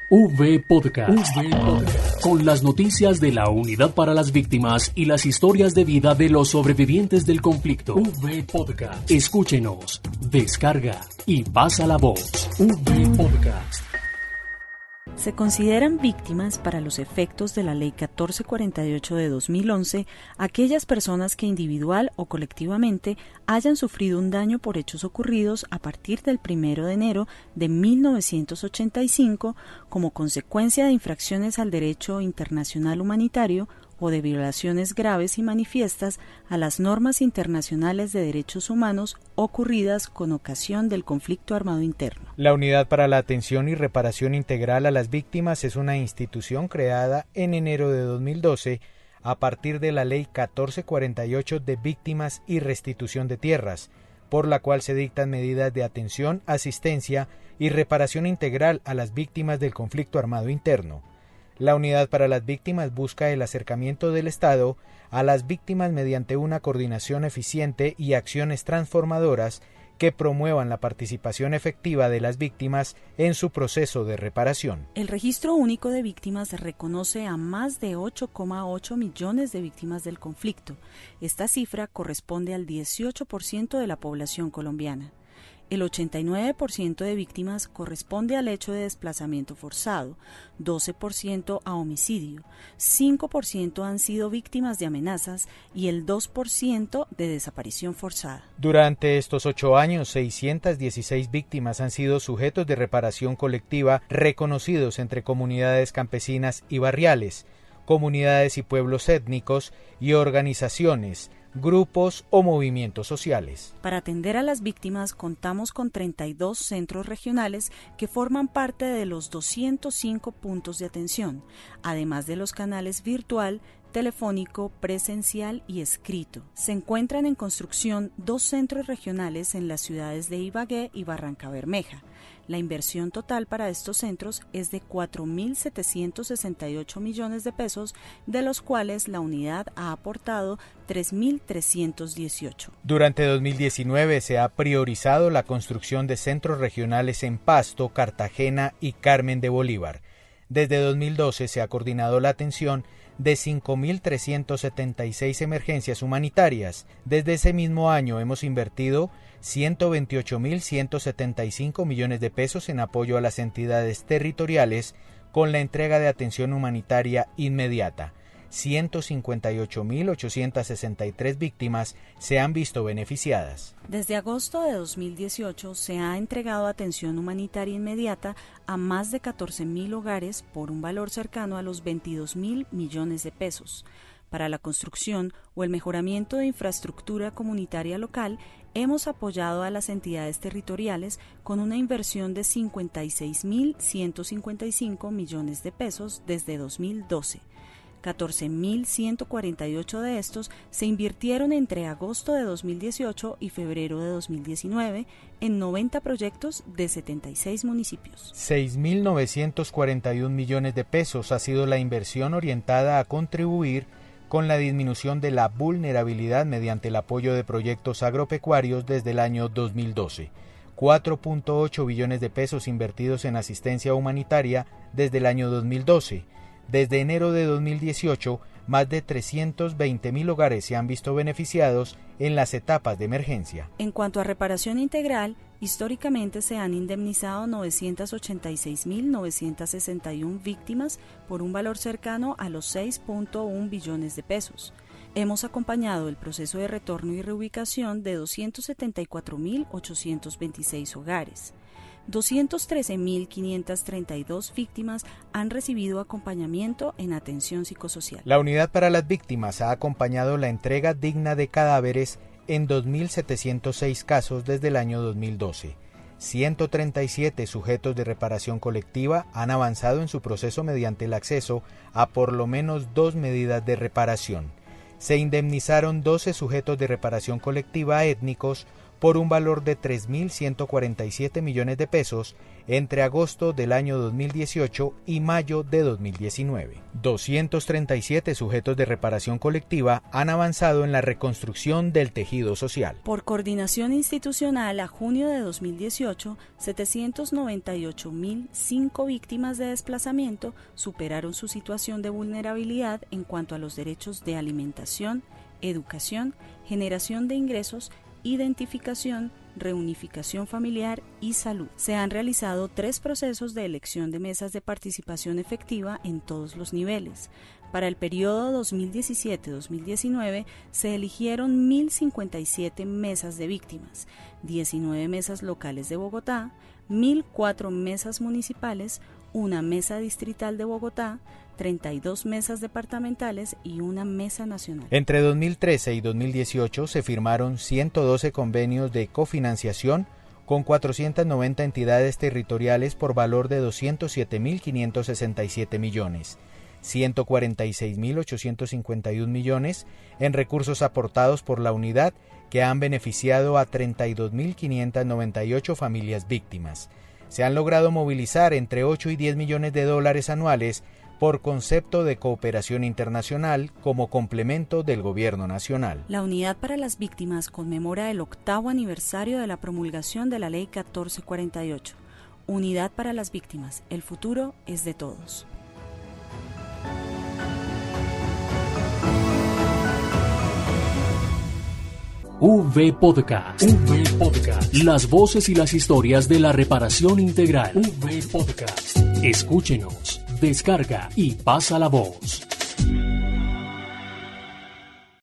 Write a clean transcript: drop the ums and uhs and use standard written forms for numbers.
Podcast. Con las noticias de la Unidad para las Víctimas y las historias de vida de los sobrevivientes del conflicto. Podcast. Escúchenos, descarga y pasa la voz. Podcast. Se consideran víctimas para los efectos de la Ley 1448 de 2011 aquellas personas que individual o colectivamente hayan sufrido un daño por hechos ocurridos a partir del 1 de enero de 1985 como consecuencia de infracciones al derecho internacional humanitario o de violaciones graves y manifiestas a las normas internacionales de derechos humanos ocurridas con ocasión del conflicto armado interno. La Unidad para la Atención y Reparación Integral a las Víctimas es una institución creada en enero de 2012 a partir de la Ley 1448 de Víctimas y Restitución de Tierras, por la cual se dictan medidas de atención, asistencia y reparación integral a las víctimas del conflicto armado interno. La Unidad para las Víctimas busca el acercamiento del Estado a las víctimas mediante una coordinación eficiente y acciones transformadoras que promuevan la participación efectiva de las víctimas en su proceso de reparación. El Registro Único de Víctimas reconoce a más de 8,8 millones de víctimas del conflicto. Esta cifra corresponde al 18% de la población colombiana. El 89% de víctimas corresponde al hecho de desplazamiento forzado, 12% a homicidio, 5% han sido víctimas de amenazas y el 2% de desaparición forzada. Durante estos 8 años, 616 víctimas han sido sujetos de reparación colectiva reconocidos entre comunidades campesinas y barriales, comunidades y pueblos étnicos y organizaciones, grupos o movimientos sociales. Para atender a las víctimas contamos con 32 centros regionales que forman parte de los 205 puntos de atención, además de los canales virtual, telefónico, presencial y escrito. Se encuentran en construcción 2 centros regionales en las ciudades de Ibagué y Barrancabermeja. La inversión total para estos centros es de 4.768 millones de pesos, de los cuales la unidad ha aportado 3.318. Durante 2019 se ha priorizado la construcción de centros regionales en Pasto, Cartagena y Carmen de Bolívar. Desde 2012 se ha coordinado la atención de 5.376 emergencias humanitarias. Desde ese mismo año hemos invertido 128.175 millones de pesos en apoyo a las entidades territoriales con la entrega de atención humanitaria inmediata. 158.863 víctimas se han visto beneficiadas. Desde agosto de 2018 se ha entregado atención humanitaria inmediata a más de 14.000 hogares por un valor cercano a los 22.000 millones de pesos. Para la construcción o el mejoramiento de infraestructura comunitaria local, hemos apoyado a las entidades territoriales con una inversión de 56.155 millones de pesos desde 2012. 14.148 de estos se invirtieron entre agosto de 2018 y febrero de 2019 en 90 proyectos de 76 municipios. 6.941 millones de pesos ha sido la inversión orientada a contribuir con la disminución de la vulnerabilidad mediante el apoyo de proyectos agropecuarios desde el año 2012. 4.8 billones de pesos invertidos en asistencia humanitaria desde el año 2012. Desde enero de 2018, más de 320.000 hogares se han visto beneficiados en las etapas de emergencia. En cuanto a reparación integral, históricamente se han indemnizado 986.961 víctimas por un valor cercano a los 6.1 billones de pesos. Hemos acompañado el proceso de retorno y reubicación de 274.826 hogares. 213.532 víctimas han recibido acompañamiento en atención psicosocial. La Unidad para las Víctimas ha acompañado la entrega digna de cadáveres en 2.706 casos desde el año 2012. 137 sujetos de reparación colectiva han avanzado en su proceso mediante el acceso a por lo menos 2 medidas de reparación. Se indemnizaron 12 sujetos de reparación colectiva étnicos por un valor de 3.147 millones de pesos entre agosto del año 2018 y mayo de 2019. 237 sujetos de reparación colectiva han avanzado en la reconstrucción del tejido social. Por coordinación institucional, a junio de 2018, 798.005 víctimas de desplazamiento superaron su situación de vulnerabilidad en cuanto a los derechos de alimentación, educación, generación de ingresos, identificación, reunificación familiar y salud. Se han realizado 3 procesos de elección de mesas de participación efectiva en todos los niveles. Para el periodo 2017-2019 se eligieron 1.057 mesas de víctimas, 19 mesas locales de Bogotá, 1.004 mesas municipales, una mesa distrital de Bogotá, 32 mesas departamentales y una mesa nacional. Entre 2013 y 2018 se firmaron 112 convenios de cofinanciación con 490 entidades territoriales por valor de 207.567 millones, 146.851 millones en recursos aportados por la unidad que han beneficiado a 32.598 familias víctimas. Se han logrado movilizar entre 8 y 10 millones de dólares anuales por concepto de cooperación internacional como complemento del gobierno nacional. La Unidad para las Víctimas conmemora el 8º aniversario de la promulgación de la Ley 1448. Unidad para las Víctimas, el futuro es de todos. V-Podcast. Las voces y las historias de la reparación integral. V-Podcast. Escúchenos, descarga y pasa la voz.